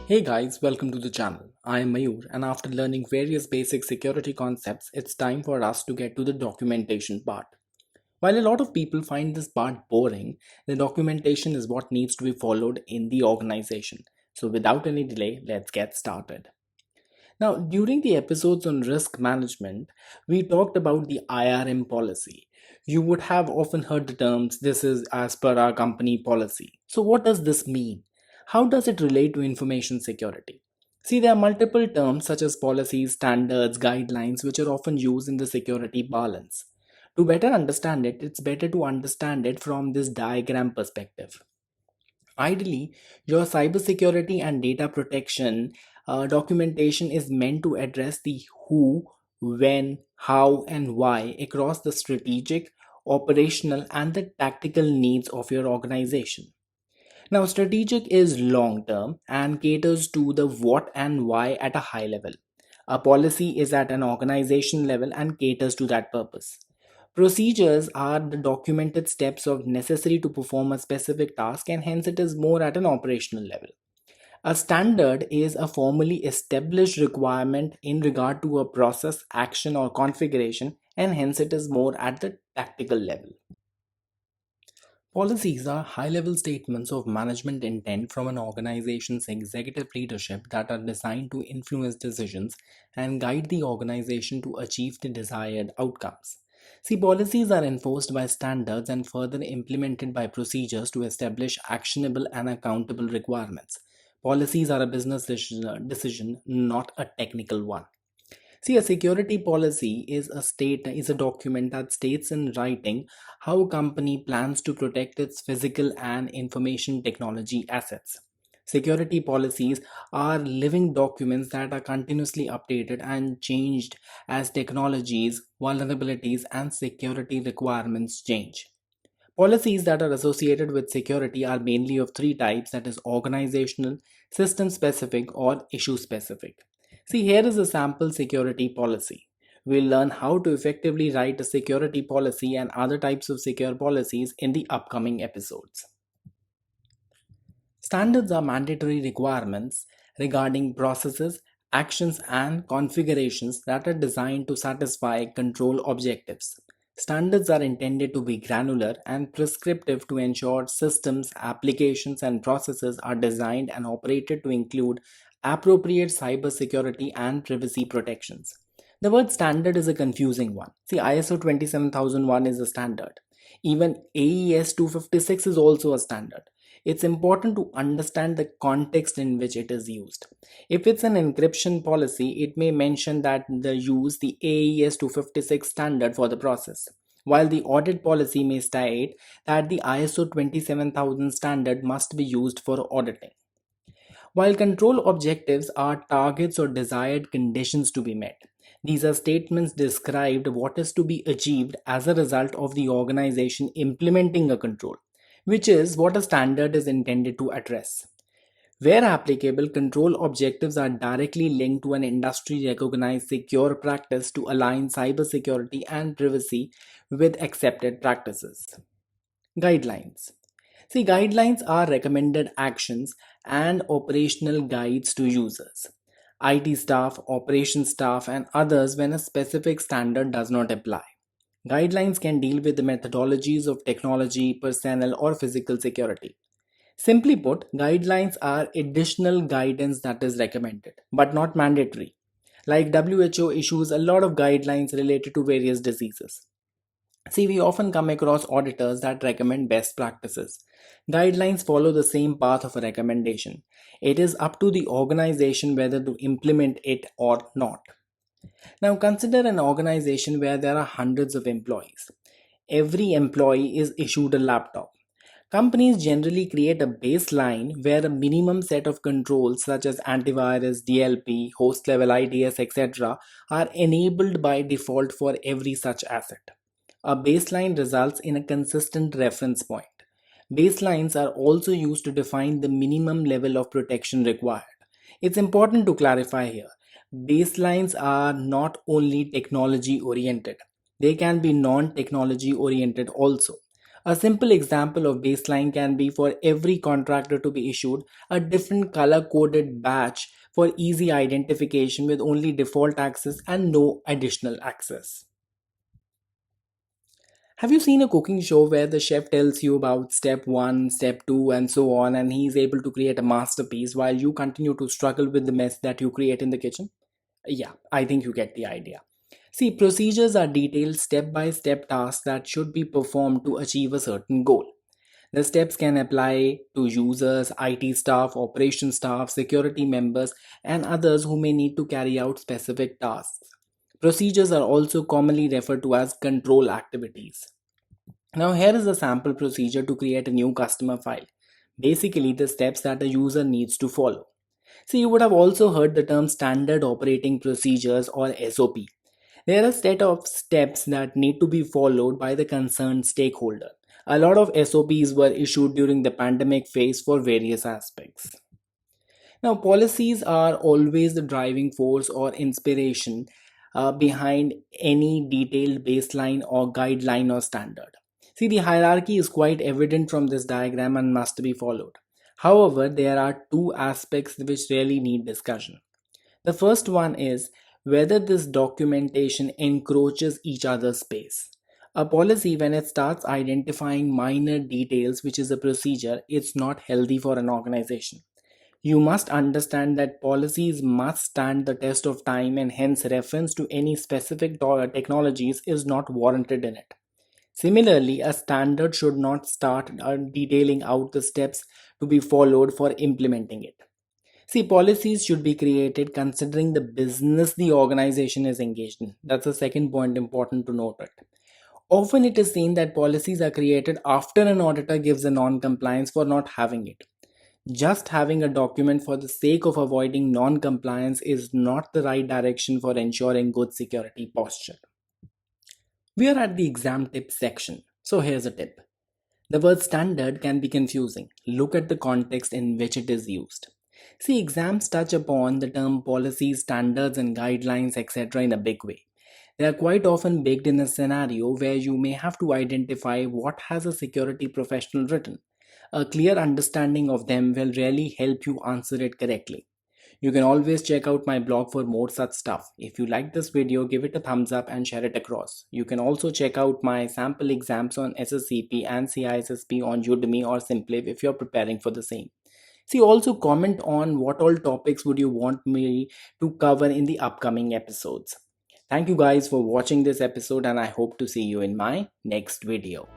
Hey guys, welcome to the channel. I am Mayur, and after learning various basic security concepts, it's time for us to get to the documentation part. While a lot of people find this part boring, the documentation is what needs to be followed in the organization. So without any delay, let's get started. Now, during the episodes on risk management, we talked about the IRM policy. You would have often heard the terms, this is as per our company policy. So, what does this mean? How does it relate to information security? See, there are multiple terms such as policies, standards, guidelines, which are often used in the security balance. To better understand it, it's better to understand it from this diagram perspective. Ideally, your cybersecurity and data protection documentation is meant to address the who, when, how, and why across the strategic, operational, and the tactical needs of your organization. Now, strategic is long term and caters to the what and why at a high level. A policy is at an organization level and caters to that purpose. Procedures are the documented steps of necessary to perform a specific task, and hence it is more at an operational level. A standard is a formally established requirement in regard to a process, action, or configuration, and hence it is more at the tactical level. Policies are high level statements of management intent from an organization's executive leadership that are designed to influence decisions and guide the organization to achieve the desired outcomes. See, policies are enforced by standards and further implemented by procedures to establish actionable and accountable requirements. Policies are a business decision, not a technical one. See, a security policy is a document that states in writing how a company plans to protect its physical and information technology assets. Security policies are living documents that are continuously updated and changed as technologies, vulnerabilities, and security requirements change. Policies that are associated with security are mainly of three types, that is organizational, system specific, or issue specific. See, here is a sample security policy. We'll learn how to effectively write a security policy and other types of secure policies in the upcoming episodes. Standards are mandatory requirements regarding processes, actions, and configurations that are designed to satisfy control objectives. Standards are intended to be granular and prescriptive to ensure systems, applications, and processes are designed and operated to include appropriate cybersecurity and privacy protections. The word standard is a confusing one. See, ISO 27001 is a standard. Even AES 256 is also a standard. It's important to understand the context in which it is used. If it's an encryption policy, it may mention that they use the AES 256 standard for the process, while the audit policy may state that the ISO 27000 standard must be used for auditing. While control objectives are targets or desired conditions to be met, these are statements described what is to be achieved as a result of the organization implementing a control, which is what a standard is intended to address. Where applicable, control objectives are directly linked to an industry recognized secure practice to align cybersecurity and privacy with accepted practices. Guidelines. See, guidelines are recommended actions and operational guides to users, IT staff, operations staff, and others when a specific standard does not apply. Guidelines can deal with the methodologies of technology, personnel, or physical security. Simply put, guidelines are additional guidance that is recommended, but not mandatory. Like WHO issues a lot of guidelines related to various diseases. See, we often come across auditors that recommend best practices. Guidelines follow the same path of a recommendation. It is up to the organization whether to implement it or not. Now, consider an organization where there are hundreds of employees. Every employee is issued a laptop. Companies generally create a baseline where a minimum set of controls such as antivirus, DLP, host level IDS, etc., are enabled by default for every such asset. A baseline results in a consistent reference point. Baselines are also used to define the minimum level of protection required. It's important to clarify here. Baselines are not only technology oriented, they can be non technology oriented also. A simple example of baseline can be for every contractor to be issued a different color coded badge for easy identification with only default access and no additional access. Have you seen a cooking show where the chef tells you about step 1, step 2, and so on, and he is able to create a masterpiece while you continue to struggle with the mess that you create in the kitchen? Yeah, I think you get the idea. See, procedures are detailed step by step tasks that should be performed to achieve a certain goal. The steps can apply to users, IT staff, operation staff, security members, and others who may need to carry out specific tasks. Procedures are also commonly referred to as control activities. Now, here is a sample procedure to create a new customer file. Basically, the steps that a user needs to follow. So, you would have also heard the term standard operating procedures or SOP. There are a set of steps that need to be followed by the concerned stakeholder. A lot of SOPs were issued during the pandemic phase for various aspects. Now, policies are always the driving force or inspiration behind any detailed baseline or guideline or standard. See, the hierarchy is quite evident from this diagram and must be followed. However, there are two aspects which really need discussion. The first one is whether this documentation encroaches each other's space. A policy, when it starts identifying minor details, which is a procedure, it's not healthy for an organization. You must understand that policies must stand the test of time, and hence reference to any specific technologies is not warranted in it. Similarly, a standard should not start detailing out the steps to be followed for implementing it. See, policies should be created considering the business the organization is engaged in. That's the second point important to note it. Often it is seen that policies are created after an auditor gives a non-compliance for not having it. Just having a document for the sake of avoiding non-compliance is not the right direction for ensuring good security posture. We are at the exam tip section. So here's a tip. The word standard can be confusing. Look at the context in which it is used. See, exams touch upon the term policies, standards, and guidelines, etc., in a big way. They are quite often baked in a scenario where you may have to identify what has a security professional written. A clear understanding of them will really help you answer it correctly. You can always check out my blog for more such stuff. If you like this video, give it a thumbs up and share it across. You can also check out my sample exams on SSCP and CISSP on Udemy or Simpliv if you're preparing for the same. See, also comment on what all topics would you want me to cover in the upcoming episodes. Thank you guys for watching this episode, and I hope to see you in my next video.